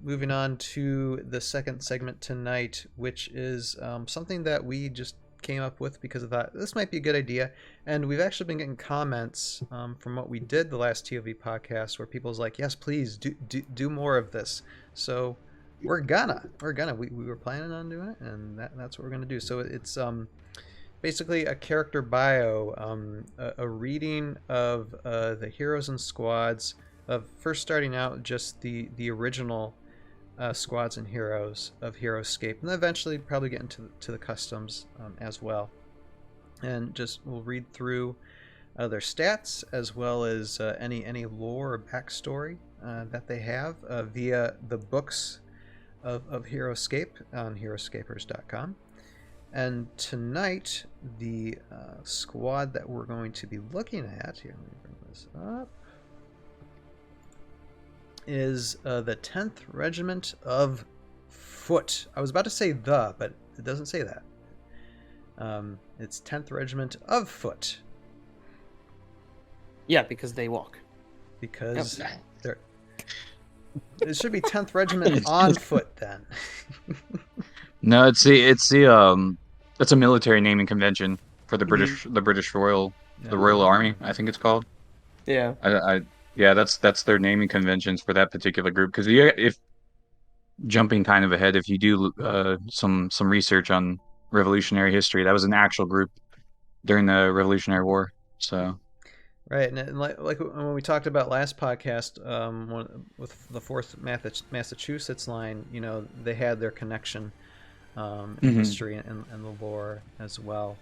moving on to the second segment tonight, which is something that we just came up with because of that. This might be a good idea. And we've actually been getting comments from what we did the last TOV podcast where people's like, yes, please do more of this. So we're gonna. We were planning on doing it, and that's what we're gonna do. So it's basically a character bio, a reading of the heroes and squads of first starting out just the original squads and heroes of Heroscape, and then eventually probably get into the customs as well. And just we'll read through their stats as well as any lore or backstory that they have via the books of Heroscape on heroscapers.com. And tonight, the squad that we're going to be looking at, here, let me bring this up, is the 10th Regiment of Foot. I was about to say but it doesn't say that. It's 10th Regiment of Foot. Yeah, because they walk. Because they're... It should be 10th Regiment on foot then. No, it's a military naming convention for the British Royal Army, I think it's called. Yeah. Yeah, that's their naming conventions for that particular group. Because if jumping kind of ahead, if you do some research on Revolutionary history, that was an actual group during the Revolutionary War. So. Right, and like when we talked about last podcast, with the 4th Massachusetts line, they had their connection in history and the lore as well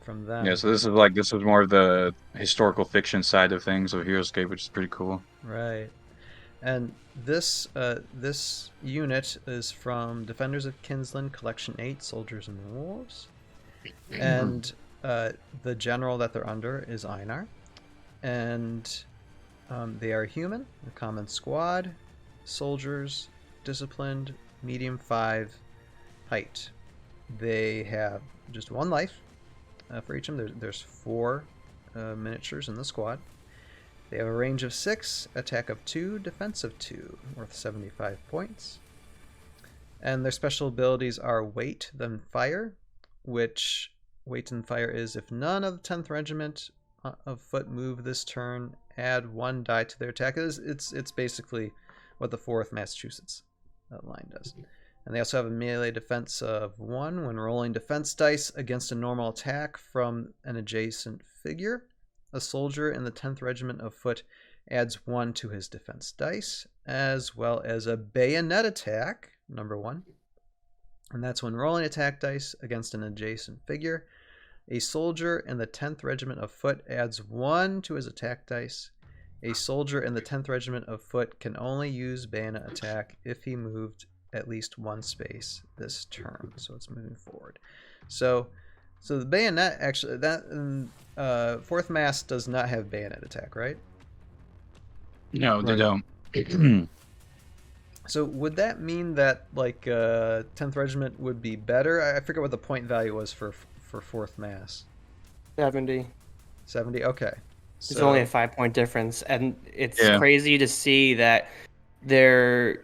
from them. Yeah, so this was more of the historical fiction side of things of Heroscape, which is pretty cool. Right, and this unit is from Defenders of Kinsland Collection 8, Soldiers and Wolves, and the general that they're under is Einar, and they are human, a common squad, soldiers, disciplined, medium 5 height. They have just 1 life for each of them. There's 4 miniatures in the squad. They have a range of 6, attack of 2, defense of 2, worth 75 points. And their special abilities are weight, then fire, which weight and fire is if none of the 10th Regiment of Foot move this turn, add 1 die to their attack. It's basically what the 4th Massachusetts line does. And they also have a melee defense of 1 when rolling defense dice against a normal attack from an adjacent figure. A soldier in the 10th Regiment of Foot adds 1 to his defense dice, as well as a bayonet attack, number 1. And that's when rolling attack dice against an adjacent figure. A soldier in the 10th Regiment of Foot adds 1 to his attack dice. A soldier in the 10th Regiment of Foot can only use bayonet attack if he moved at least 1 space this turn, so it's moving forward. So the bayonet, actually, that 4th Mass does not have bayonet attack, right? No, they don't. So would that mean that 10th Regiment would be better? I forget what the point value was for 4th Mass. 70. 70. Okay. It's only a 5-point difference, and it's crazy to see that their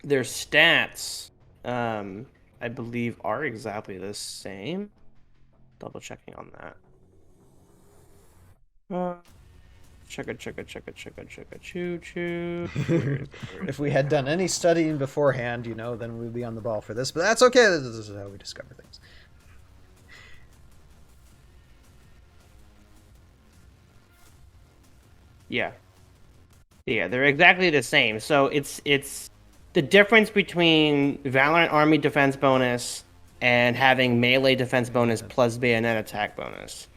stats, I believe, are exactly the same. Double checking on that. Choo. If we had done any studying beforehand, then we'd be on the ball for this. But that's okay. This is how we discover things. Yeah, they're exactly the same. So it's the difference between Valorant Army defense bonus and having melee defense bonus plus bayonet attack bonus,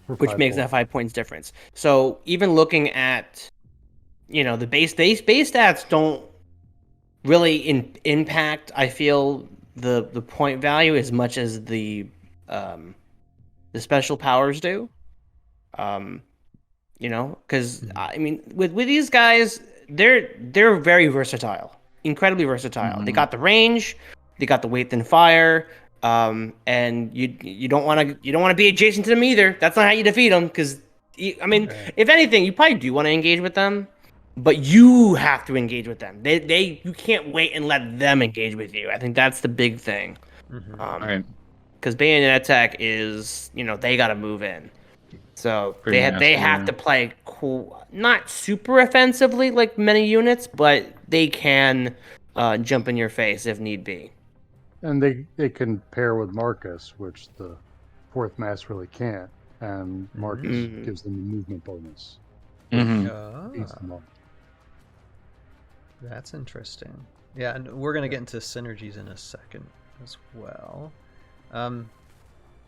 which makes that 5 points difference. So even looking at, the base stats don't really impact, I feel, the point value as much as the special powers do. Because I mean, with these guys, they're very versatile, incredibly versatile. They got the range, they got the weight and fire, and you don't want to be adjacent to them either. That's not how you defeat them. Because if anything, you probably do want to engage with them, but you have to engage with them. You can't wait and let them engage with you. I think that's the big thing. Mm-hmm. All right, Because bayonet attack is, they got to move in. So pretty they nasty. have Yeah. to play cool, not super offensively like many units, but they can jump in your face if need be. And they can pair with Marcus, which the fourth mass really can't. And Marcus Mm. gives them a movement bonus, Hmm. which Ah, feeds them up. that's interesting. Yeah, and we're gonna get into synergies in a second as well. Um,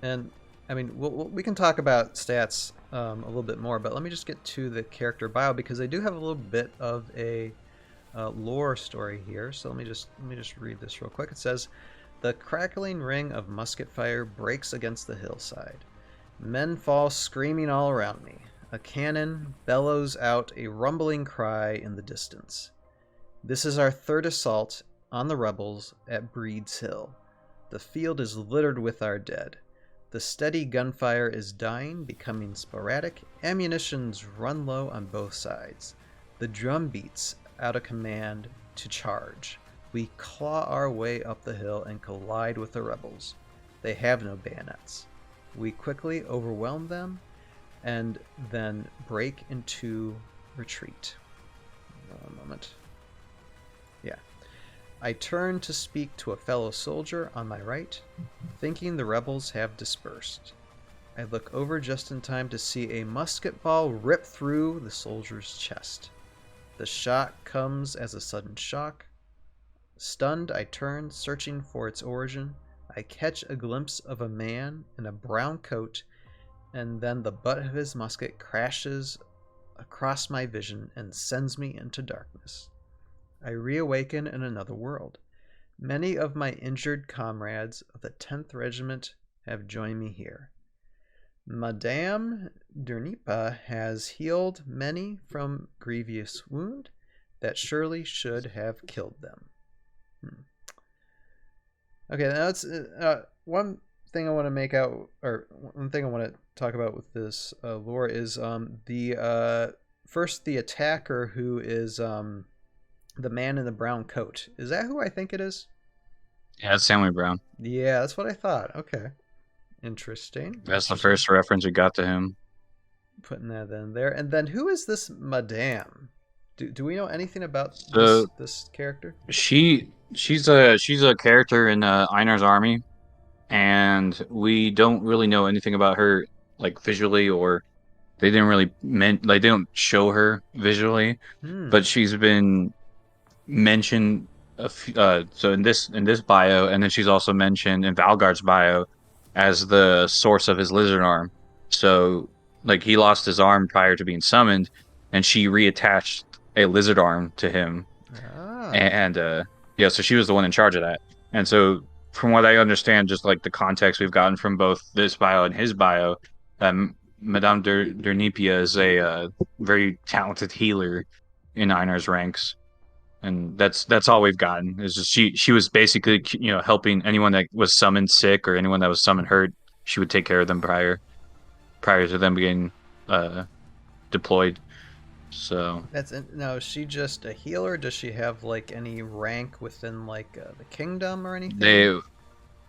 and I mean, we can talk about stats a little bit more, but let me just get to the character bio because they do have a little bit of a lore story here. So let me just read this real quick. It says, "The crackling ring of musket fire breaks against the hillside. Men fall screaming all around me. A cannon bellows out a rumbling cry in the distance. This is our third assault on the rebels at Breed's Hill. The field is littered with our dead. The steady gunfire is dying, becoming sporadic. Ammunitions run low on both sides. The drum beats out a command to charge. We claw our way up the hill and collide with the rebels. They have no bayonets. We quickly overwhelm them and then break into retreat." One moment. Yeah. "I turn to speak to a fellow soldier on my right, thinking the rebels have dispersed. I look over just in time to see a musket ball rip through the soldier's chest. The shot comes as a sudden shock. Stunned, I turn, searching for its origin. I catch a glimpse of a man in a brown coat, and then the butt of his musket crashes across my vision and sends me into darkness. I reawaken in another world. Many of my injured comrades of the 10th Regiment have joined me here. Madame Dernipa has healed many from grievous wound that surely should have killed them." Okay, now that's one thing I want to make out, or one thing I want to talk about with this lore is the first the attacker who is the man in the brown coat. Is that who I think it is? Yeah, it's Samuel Brown. Yeah, that's what I thought. Okay, interesting. That's the first reference we got to him. Putting that in there, and then who is this Madame? Do we know anything about So this character? she's a character in Einar's army, and we don't really know anything about her like visually, or they didn't really they don't show her visually, Hmm. but she's been mentioned so in this bio, and then she's also mentioned in Valgard's bio as the source of his lizard arm. So like he lost his arm prior to being summoned, and she reattached a lizard arm to him, Ah. and yeah, so she was the one in charge of that. And so from what I understand, just like the context we've gotten from both this bio and his bio, Madame Dernipia is a very talented healer in Einar's ranks, and that's all we've gotten. Is just she was basically helping anyone that was summoned sick or anyone that was summoned hurt. She would take care of them prior to them being uh, deployed. So Now, is she just a healer? Does she have like any rank within like the kingdom or anything? they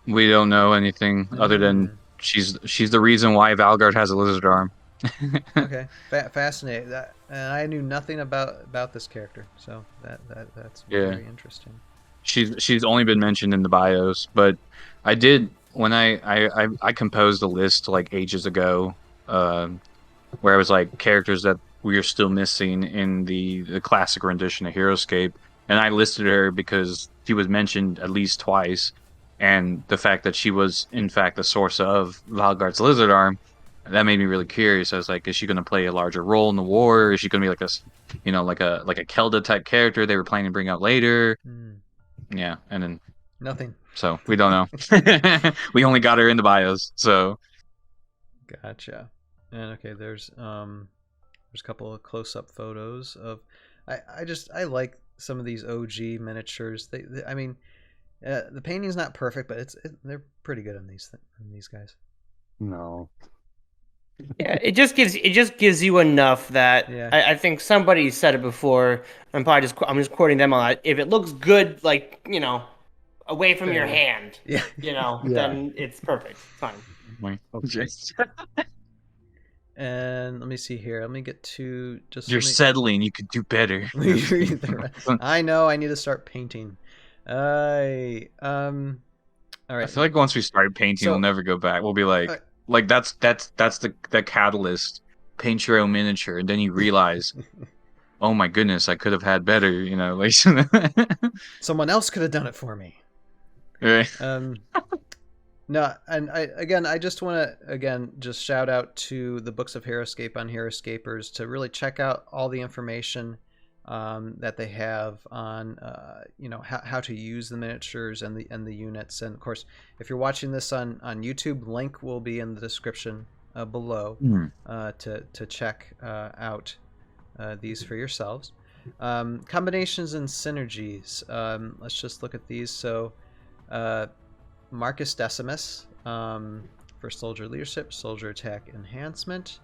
we don't know anything other than Hmm. she's the reason why Valgard has a lizard arm. Okay, fascinating. And I knew nothing about this character, so that's Yeah, very interesting. she's only been mentioned in the bios, but I did when I composed a list like ages ago, where I was like characters that we are still missing in the classic rendition of Heroscape, and I listed her because she was mentioned at least twice, and the fact that she was in fact the source of Valgard's lizard arm, that made me really curious. I was like, is she going to play a larger role in the war? Or is she going to be like like a Kelda type character they were planning to bring out later? Hmm. Yeah, and then Nothing. so we don't know. We only got her in the bios, so Gotcha. And okay, there's a couple of close-up photos of. I like some of these OG miniatures. I mean, the painting's not perfect, but they're pretty good on these guys. No. Yeah, it just gives you enough that Yeah. I think somebody said it before. I'm just quoting them on that. If it looks good, like away from your There. hand, Yeah. Yeah. then it's perfect. Fine. Okay. And let me see here. Let me get to just. You're let me, settling. You could do better. let me read the rest. I know. I need to start painting. I All I right. feel like once we start painting, we'll So, never go back. We'll be uh, like that's the catalyst. Paint your own miniature, and then you realize, oh my goodness, I could have had better. Like someone else could have done it for me. right. No, and I just want to just shout out to the Books of Heroscape on Heroscapers to really check out all the information that they have on how to use the miniatures and the units. And of course, if you're watching this on YouTube, link will be in the description below to check out these for yourselves. Combinations and synergies. Let's just look at these. So. Marcus Decimus for soldier leadership, soldier attack enhancement,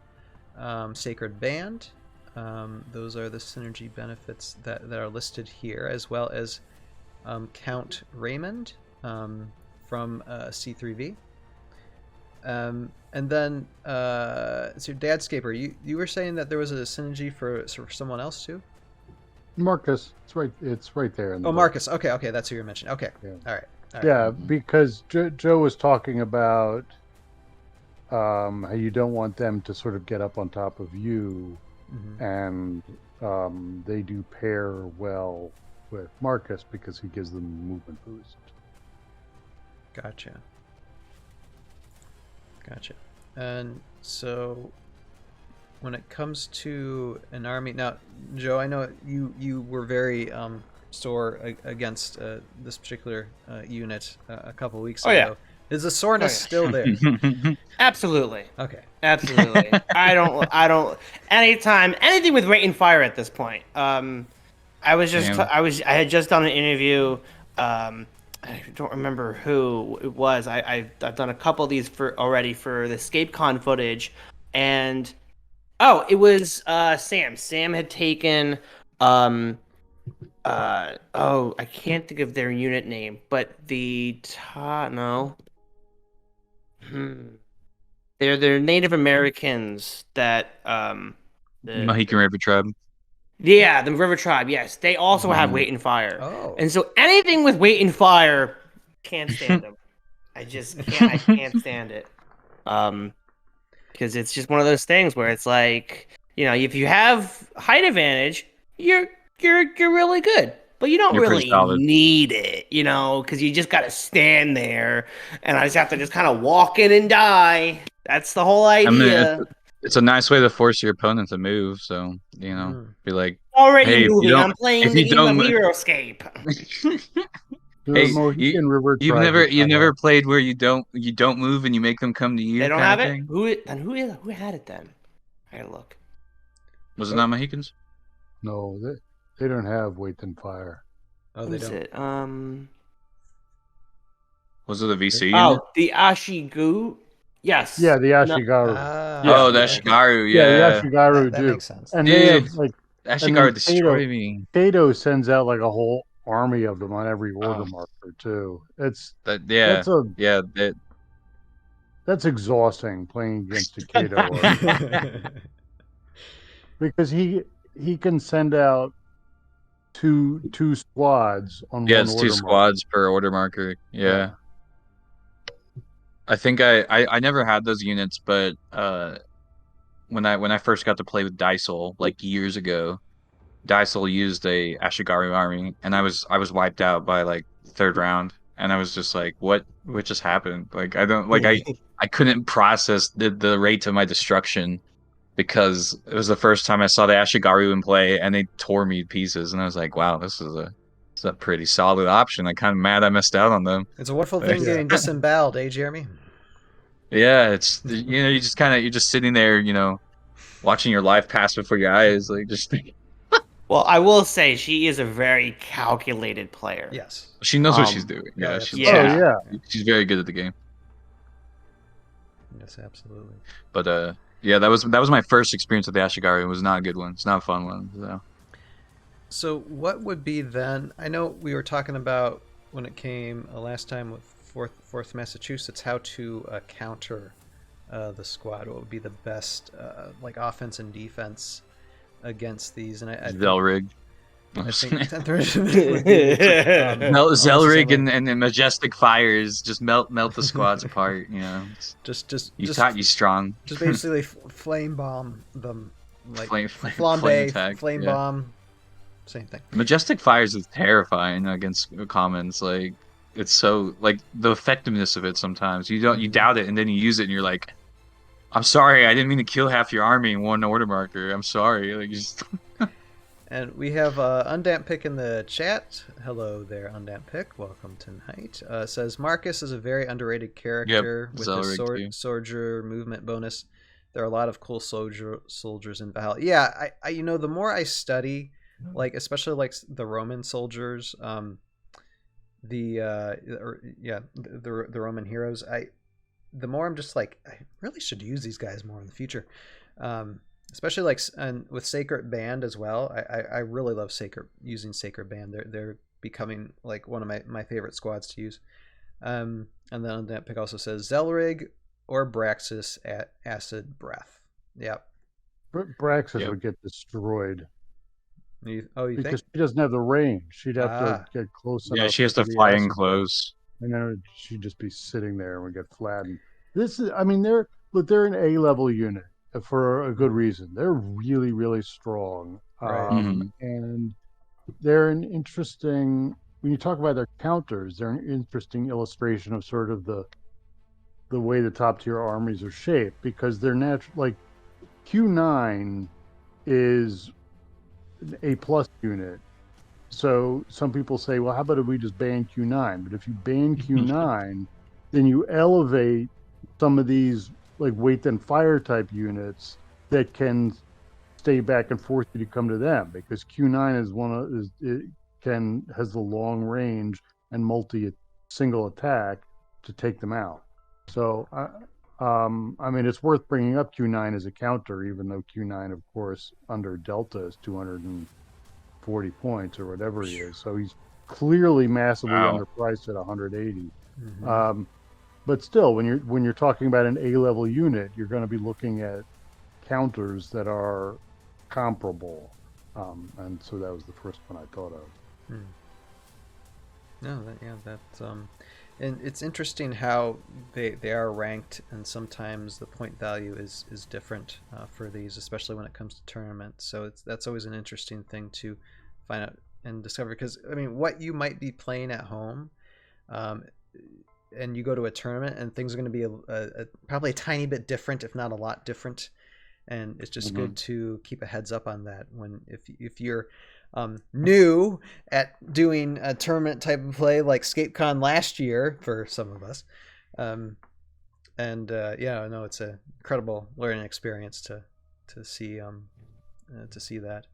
sacred band. Those are the synergy benefits that are listed here, as well as Count Raymond from C3V. And then, so Dadscaper, you were saying that there was a synergy for someone else too? Marcus, it's right there. In the Oh, book. Marcus. Okay, that's who you're mentioning. Okay, Yeah. all right. Yeah, because Joe was talking about how you don't want them to sort of get up on top of you, and they do pair well with Marcus because he gives them a movement boost. Gotcha. And so, when it comes to an army, now, Joe, I know you were very sore against this particular unit a couple weeks ago. Yeah. Is the soreness still there? Absolutely. Okay. Absolutely. I don't. Anything with rate and fire at this point. I had just done an interview. I don't remember who it was. I've done a couple of these already for the EscapeCon footage, and it was Sam. Sam had taken I can't think of their unit name, but no. They're Native Americans that Mohican River Tribe. Yeah, the River Tribe. Yes, they also have weight and fire. Oh. And so anything with weight and fire, can't stand them. I just can't. I can't stand it. Because it's just one of those things where it's like, if you have height advantage, you're really good, but you don't You're pretty really solid. need it, because you just got to stand there, and I just have to just kind of walk in and die. That's the whole idea. It's a nice way to force your opponent to move. So be like, Already hey, moving. I'm playing the game of Heroscape. Hey, Mohican River you've Tribe never played where you don't move and you make them come to you. They don't kind have of it. thing? Who had it then? I gotta look. Was it not Mohicans? No, they don't have weight and fire. Oh, Who they is don't. it? Was it a VC Oh, unit? the Ashigu. Yes. Yeah, the Ashigaru. Oh, the Ashigaru. Yeah, the Ashigaru that do. makes sense. And Dude, they have Ashigaru destroyed me. Kato sends out like a whole army of them on every order marker too. That's exhausting playing against a Kato because he can send out two squads on one it's order two squads per order marker. Yeah. I think I never had those units, but when I first got to play with Dysel like years ago, Dysel used a Ashigaru army, and I was wiped out by like third round, and I was just like, what just happened? Like I couldn't process the rate of my destruction because it was the first time I saw the Ashigaru in play, and they tore me to pieces, and I was like, wow, this is a pretty solid option. I'm kind of mad I missed out on them. It's a wonderful thing getting disemboweled, Jeremy? Yeah, it's you're just sitting there, watching your life pass before your eyes, like just. Well, I will say she is a very calculated player. Yes. She knows what she's doing. Yeah, absolutely. she's very good at the game. Yes, absolutely. But Yeah, that was my first experience with the Ashigaru. It was not a good one. It's not a fun one. So what would be then? I know we were talking about when it came last time with fourth Massachusetts how to counter the squad. What would be the best like offense and defense against these? And I think Zelrig. I think 10th Regiment would be almost Zelrig certainly- and Majestic Fires just melt the squads apart. You know, you taught you strong. Just basically flame bomb them, like Flame flambe, attack, flame yeah. bomb, same thing. Majestic Fires is terrifying against commons. Like it's so like the effectiveness of it. Sometimes you doubt it, and then you use it, and you're like, I'm sorry, I didn't mean to kill half your army in one order marker. I'm sorry. Like just. And we have Undamp Pick in the chat. Hello there, Undamp Pick. Welcome tonight. Says Marcus is a very underrated character with his soldier movement bonus. There are a lot of cool soldiers in Valhalla. Yeah, I the more I study, like especially like the Roman soldiers, the Roman heroes, the more I'm just like I really should use these guys more in the future. Especially like and with Sacred Band as well. I really love using Sacred Band. They're becoming like one of my favorite squads to use. And then that pick also says Zelrig or Braxis at Acid Breath. Yep. Braxis would get destroyed. You because think? She doesn't have the range. She'd have to get close enough. Yeah, she has to fly in close. And then she'd just be sitting there and would get flattened. They're an A-level unit for a good reason. They're really, really strong. Right. And they're an interesting, when you talk about their counters, they're an interesting illustration of sort of the way the top tier armies are shaped, because they're natural. Like Q9 is an A+ unit. So some people say, well, how about if we just ban Q9? But if you ban Q9, then you elevate some of these like weight and fire type units that can stay back and forth you to come to them, because Q9 has the long range and single attack to take them out. So it's worth bringing up Q9 as a counter, even though Q9, of course, under Delta is 240 points or whatever he is. So he's clearly massively underpriced at 180. But still, when you're talking about an A-level unit, you're going to be looking at counters that are comparable. And so that was the first one I thought of. No, that's and it's interesting how they are ranked, and sometimes the point value is different for these, especially when it comes to tournaments. So that's always an interesting thing to find out and discover, because I mean, what you might be playing at home, and you go to a tournament, and things are going to be probably a tiny bit different, if not a lot different. And it's just good to keep a heads up on that when if you're new at doing a tournament type of play like ScapeCon last year for some of us. It's an incredible learning experience to see that.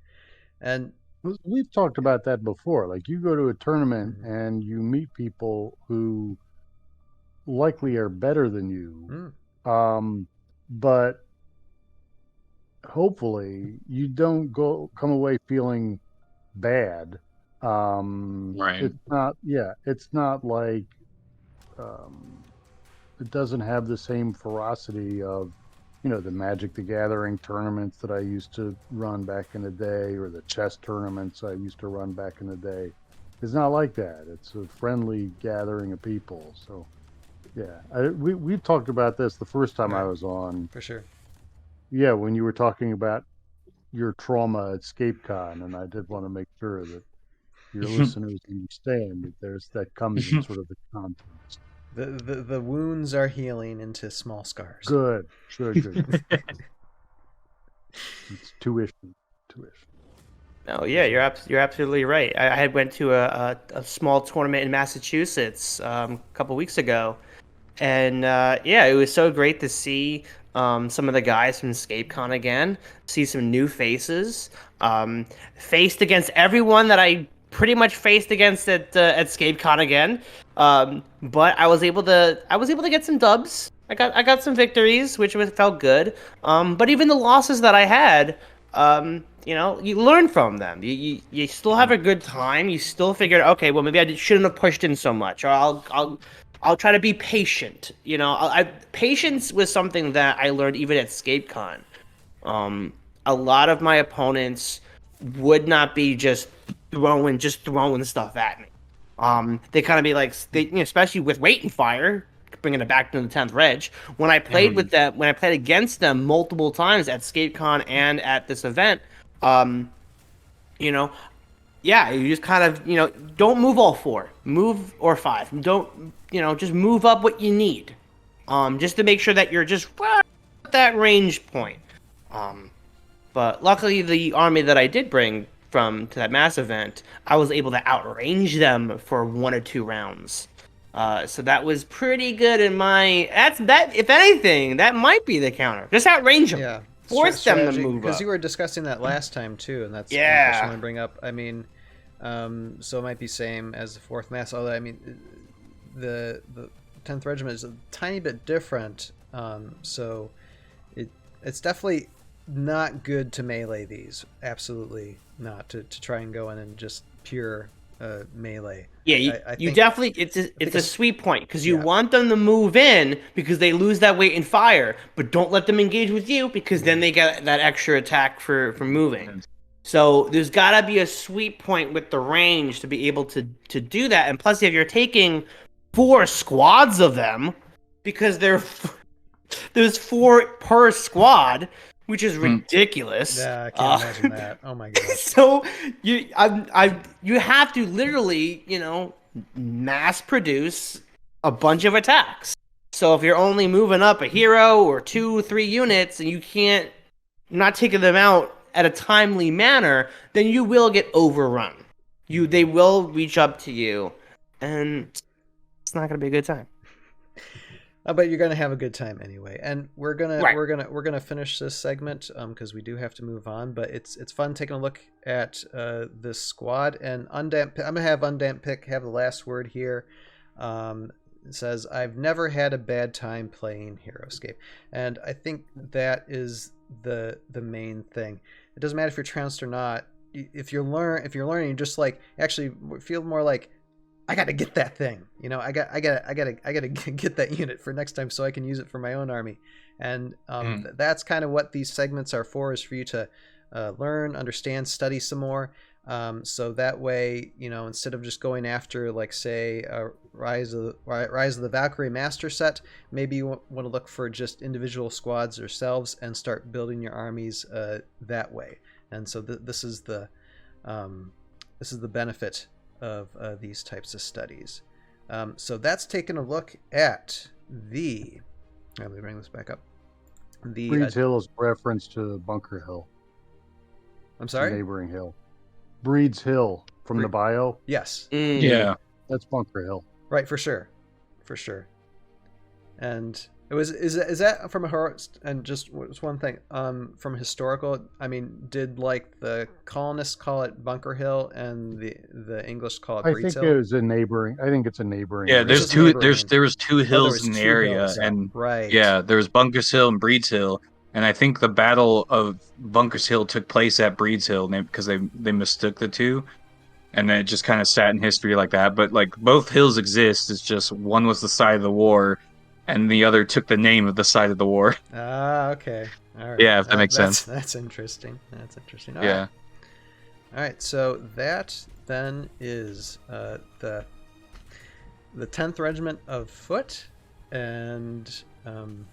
And we've talked about that before. Like, you go to a tournament and you meet people who likely are better than you, but hopefully you don't come away feeling bad. Right. It's not like it doesn't have the same ferocity of the Magic the Gathering tournaments that I used to run back in the day, or the chess tournaments I used to run back in the day. It's not like that. It's a friendly gathering of people. So we've talked about this the first time I was on. For sure. Yeah, when you were talking about your trauma at ScapeCon, and I did want to make sure that your listeners understand that comes in sort of the context. The wounds are healing into small scars. Good. It's tuition. Oh yeah, you're absolutely right. I had went to a small tournament in Massachusetts a couple weeks ago, and it was so great to see some of the guys from ScapeCon again, see some new faces, faced against everyone that I pretty much faced against at ScapeCon again. But I was able to get some dubs. I got some victories, which felt good. But even the losses that I had, you know, you learn from them. You still have a good time. You still figured, okay, well maybe shouldn't have pushed in so much, or I'll try to be patient. You know, patience was something that I learned even at ScapeCon. A lot of my opponents would not be just throwing stuff at me. They kind of be like, you know, especially with Wait and Fire, bringing it back to the 10th Reg. When I played with them, when I played against them multiple times at ScapeCon and at this event, you know, yeah, you just kind of, you know, don't move all four, move or five. Don't, you know, just move up what you need, just to make sure that you're just right at that range point. But luckily, the army that I did bring to that mass event, I was able to outrange them for 1 or 2 rounds. So that was pretty good in my. That. If anything, that might be the counter. Just outrange them. Yeah. Force them to move up. Because you were discussing that last time too, and that's one Yeah. question I want to bring up. I mean, so it might be same as the 4th Mass, although I mean, the 10th Regiment is a tiny bit different. So it's definitely not good to melee these. Absolutely not to try and go in and just pure melee. Yeah, I you think, definitely. It's a sweet point because you want them to move in because they lose that weight in fire, but don't let them engage with you because then they get that extra attack for moving. So there's gotta be a sweet point with the range to be able to do that, and plus if you're taking 4 squads of them because there's 4 per squad, which is ridiculous. Yeah, I can't imagine that. Oh my god. So you have to literally, you know, mass produce a bunch of attacks. So if you're only moving up a hero or 2, 3 units and you're not taking them out at a timely manner, then you will get overrun. They will reach up to you, and it's not gonna be a good time. But you're gonna have a good time anyway, and we're gonna finish this segment because we do have to move on. But it's fun taking a look at this squad, and Undamp. I'm gonna have Undamp pick have the last word here. It says, "I've never had a bad time playing Heroscape," and I think that is the main thing. It doesn't matter if you're trounced or not. If you're learning, just like actually feel more like, I gotta get that thing, you know. I gotta get that unit for next time so I can use it for my own army, and that's kind of what these segments are for, is for you to learn, understand, study some more, so that way, you know, instead of just going after, like, say, Rise of the Valkyrie Master set, maybe you want to look for just individual squads yourselves and start building your armies that way. And so this is the benefit of these types of studies. So that's taking a look at the. Let me bring this back up. The Breeds Hill is reference to Bunker Hill. I'm sorry? The neighboring hill. Breeds Hill from the bio. Yes. Yeah. That's Bunker Hill. Right, for sure. And it was is that from a and just one thing from historical, I mean, did like the colonists call it Bunker Hill and the English call it Breeds Hill? I think it's a neighboring Yeah, area. there was 2 hills in the area, hills, and right. yeah, there was Bunkers Hill and Breeds Hill, and I think the Battle of Bunkers Hill took place at Breeds Hill because they mistook the two, and then it just kind of sat in history like that. But like both hills exist, it's just one was the side of the war, and the other took the name of the side of the war. Ah, okay. All right. Yeah, if that makes sense. That's interesting. All yeah. right. All right. So that then is the 10th Regiment of Foot, and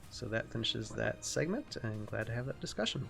so that finishes that segment. And glad to have that discussion.